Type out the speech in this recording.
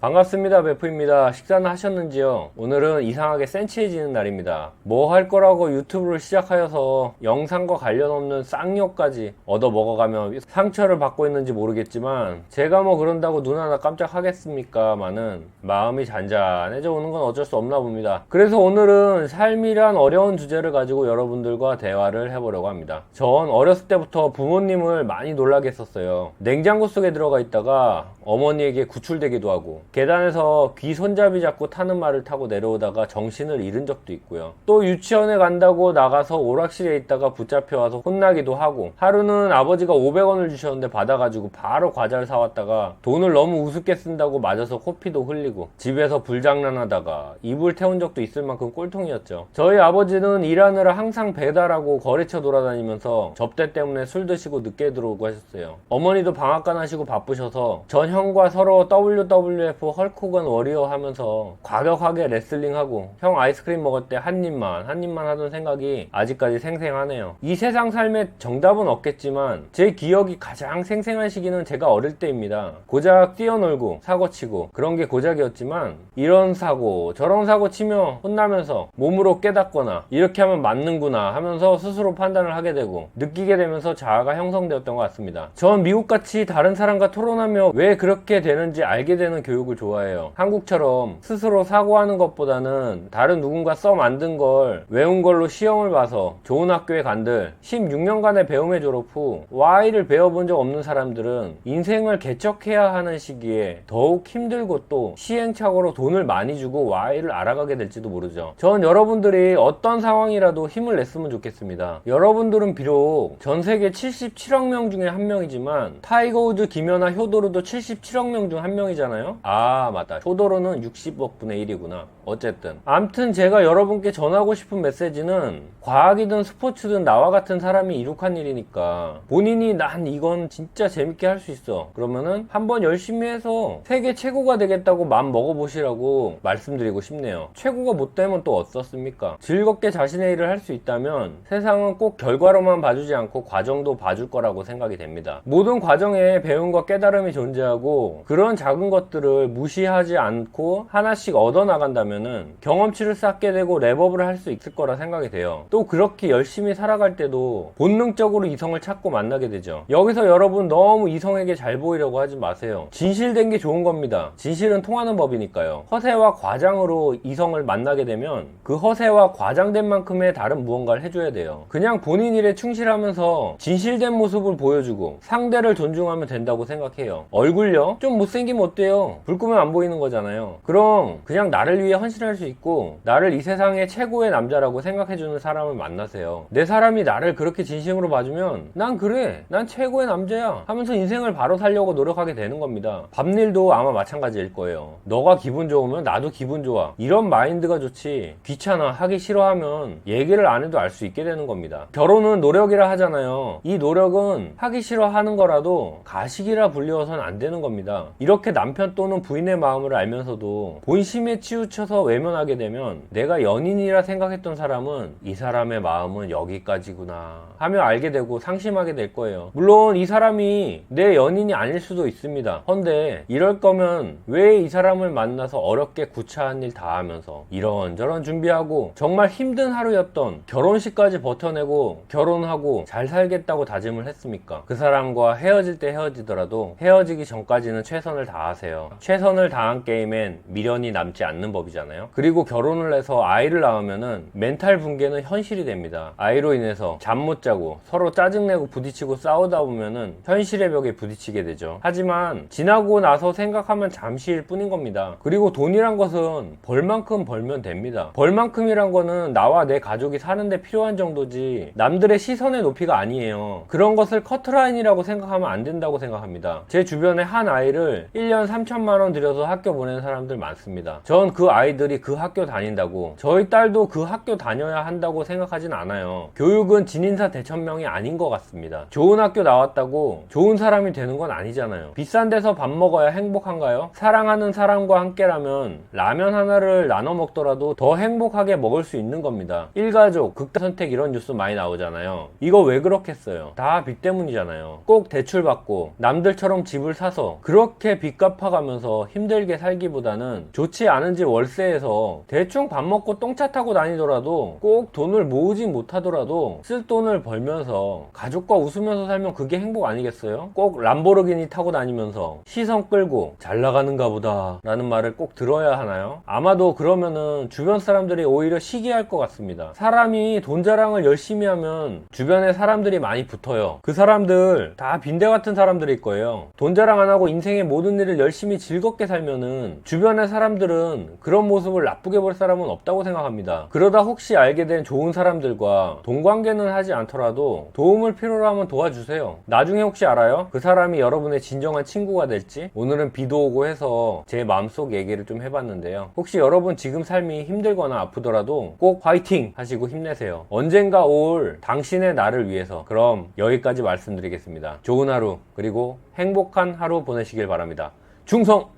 반갑습니다. 베프입니다. 식사는 하셨는지요? 오늘은 이상하게 센치해지는 날입니다. 뭐 할 거라고 유튜브를 시작하여서 영상과 관련 없는 쌍욕까지 얻어 먹어가며 상처를 받고 있는지 모르겠지만 제가 뭐 그런다고 눈 하나 깜짝 하겠습니까? 마는 마음이 잔잔해져 오는 건 어쩔 수 없나 봅니다. 그래서 오늘은 삶이란 어려운 주제를 가지고 여러분들과 대화를 해보려고 합니다. 전 어렸을 때부터 부모님을 많이 놀라게 했었어요. 냉장고 속에 들어가 있다가 어머니에게 구출되기도 하고 계단에서 귀 손잡이 잡고 타는 말을 타고 내려오다가 정신을 잃은 적도 있고요. 또 유치원에 간다고 나가서 오락실에 있다가 붙잡혀와서 혼나기도 하고, 하루는 아버지가 500원을 주셨는데 받아가지고 바로 과자를 사왔다가 돈을 너무 우습게 쓴다고 맞아서 코피도 흘리고 집에서 불장난하다가 이불 태운 적도 있을 만큼 꼴통이었죠. 저희 아버지는 일하느라 항상 배달하고 거래처 돌아다니면서 접대 때문에 술 드시고 늦게 들어오고 하셨어요. 어머니도 방앗간 하시고 바쁘셔서 전 형과 서로 WWF 헐크호건 워리어 하면서 과격하게 레슬링하고 형 아이스크림 먹을 때 한 입만 하던 생각이 아직까지 생생하네요. 이 세상 삶에 정답은 없겠지만 제 기억이 가장 생생한 시기는 제가 어릴 때입니다. 고작 뛰어놀고 사고치고 그런 게 고작이었지만 이런 사고 저런 사고 치며 혼나면서 몸으로 깨닫거나 이렇게 하면 맞는구나 하면서 스스로 판단을 하게 되고 느끼게 되면서 자아가 형성되었던 것 같습니다. 전 미국같이 다른 사람과 토론하며 왜 그렇게 되는지 알게 되는 교육을 좋아해요. 한국처럼 스스로 사고하는 것보다는 다른 누군가 써 만든 걸 외운 걸로 시험을 봐서 좋은 학교에 간들 16년간의 배움의 졸업 후 Y를 배워본 적 없는 사람들은 인생을 개척해야 하는 시기에 더욱 힘들고 또 시행착오로 돈을 많이 주고 Y를 알아가게 될지도 모르죠. 전 여러분들이 어떤 상황이라도 힘을 냈으면 좋겠습니다. 여러분들은 비록 전 세계 77억 명 중에 한 명이지만 타이거 우즈, 김연아, 효도로도 77억 명 중 한 명이잖아요. 아 맞다, 효도로는 60억 분의 1이구나. 어쨌든 암튼 제가 여러분께 전하고 싶은 메시지는 과학이든 스포츠든 나와 같은 사람이 이룩한 일이니까 본인이 난 이건 진짜 재밌게 할 수 있어 그러면은 한번 열심히 해서 세계 최고가 되겠다고 맘 먹어보시라고 말씀드리고 싶네요. 최고가 못 되면 또 어떻습니까? 즐겁게 자신의 일을 할 수 있다면 세상은 꼭 결과로만 봐주지 않고 과정도 봐줄 거라고 생각이 됩니다. 모든 과정에 배움과 깨달음이 존재하고 그런 작은 것들을 무시하지 않고 하나씩 얻어나간다면은 경험치를 쌓게 되고 랩업을 할 수 있을 거라 생각이 돼요. 또 그렇게 열심히 살아갈 때도 본능적으로 이성을 찾고 만나게 되죠. 여기서 여러분 너무 이성에게 잘 보이려고 하지 마세요. 진실된 게 좋은 겁니다. 진실은 통하는 법이니까요. 허세와 과장으로 이성을 만나게 되면 그 허세와 과장된 만큼의 다른 무언가를 해줘야 돼요. 그냥 본인 일에 충실하면서 진실된 모습을 보여주고 상대를 존중하면 된다고 생각해요. 얼굴요? 좀 못생기면 어때요? 불 끄면 안 보이는 거잖아요. 그럼 그냥 나를 위해 헌신할 수 있고 나를 이 세상의 최고의 남자라고 생각해주는 사람을 만나세요. 내 사람이 나를 그렇게 진심으로 봐주면 난 그래, 난 최고의 남자야 하면서 인생을 바로 살려고 노력하게 되는 겁니다. 밥일도 아마 마찬가지일 거예요. 너가 기분 좋으면 나도 기분 좋아, 이런 마인드가 좋지 귀찮아 하기 싫어하면 얘기를 안 해도 알 수 있게 되는 겁니다. 결혼은 노력이라 하잖아요. 이 노력은 하기 싫어하는 거라도 가식이라 불리워서는 안 되는 겁니다. 이렇게 남편 또는 부인의 마음을 알면서도 본심에 치우쳐서 외면하게 되면 내가 연인이라 생각했던 사람은 이 사람의 마음은 여기까지구나 하며 알게 되고 상심하게 될 거예요. 물론 이 사람이 내 연인이 아닐 수도 있습니다. 헌데 이럴 거면 왜 이 사람을 만나서 어렵게 구차한 일 다 하면서 이런저런 준비하고 정말 힘든 하루였던 결혼식까지 버텨내고 결혼하고 잘 살겠다고 다짐을 했습니까? 그 사람과 헤어질 때 헤어지더라도 헤어지기 전까지는 최선을 다하세요. 최선을 다한 게임엔 미련이 남지 않는 법이잖아요. 그리고 결혼을 해서 아이를 낳으면은 멘탈 붕괴는 현실이 됩니다. 아이로 인해서 잠 못 자고 서로 짜증내고 부딪히고 싸우다 보면은 현실의 벽에 부딪히게 되죠. 하지만 지나고 나서 생각하면 잠시일 뿐인 겁니다. 그리고 돈이란 것은 벌만큼 벌면 됩니다. 벌만큼이란 거는 나와 내 가족이 사는데 필요한 정도지 남들의 시선의 높이가 아니에요. 그런 것을 커트라인이라고 생각하면 안 된다고 생각합니다. 제 주변에 한 아이를 1년 3천만 원 들여서 학교 보내는 사람들 많습니다. 전 그 아이들이 그 학교 다닌다고 저희 딸도 그 학교 다녀야 한다고 생각하진 않아요. 교육은 진인사 대천명이 아닌 것 같습니다. 좋은 학교 나왔다고 좋은 사람이 되는 건 아니잖아요. 비싼 데서 밥 먹어야 행복한가요? 사랑하는 사람과 함께라면 라면 하나를 나눠 먹더라도 더 행복하게 먹을 수 있는 겁니다. 일가족, 극단선택 이런 뉴스 많이 나오잖아요. 이거 왜 그렇겠어요? 다 빚 때문이잖아요. 꼭 대출 받고 남들처럼 집을 사서 그렇게 빚 갚아가면서 내서 힘들게 살기보다는 좋지 않은 집 월세에서 대충 밥 먹고 똥차 타고 다니더라도 꼭 돈을 모으진 못하더라도 쓸 돈을 벌면서 가족과 웃으면서 살면 그게 행복 아니겠어요? 꼭 람보르기니 타고 다니면서 시선 끌고 잘 나가는가 보다 라는 말을 꼭 들어야 하나요? 아마도 그러면은 주변 사람들이 오히려 시기할 것 같습니다. 사람이 돈 자랑을 열심히 하면 주변에 사람들이 많이 붙어요. 그 사람들 다 빈대 같은 사람들일 거예요. 돈 자랑 안 하고 인생의 모든 일을 열심히 즐겁게 살면은 주변의 사람들은 그런 모습을 나쁘게 볼 사람은 없다고 생각합니다. 그러다 혹시 알게 된 좋은 사람들과 돈 관계는 하지 않더라도 도움을 필요로 하면 도와주세요. 나중에 혹시 알아요? 그 사람이 여러분의 진정한 친구가 될지. 오늘은 비도 오고 해서 제 마음속 얘기를 좀 해봤는데요. 혹시 여러분 지금 삶이 힘들거나 아프더라도 꼭 화이팅 하시고 힘내세요. 언젠가 올 당신의 나를 위해서. 그럼 여기까지 말씀드리겠습니다. 좋은 하루 그리고 행복한 하루 보내시길 바랍니다. 충성!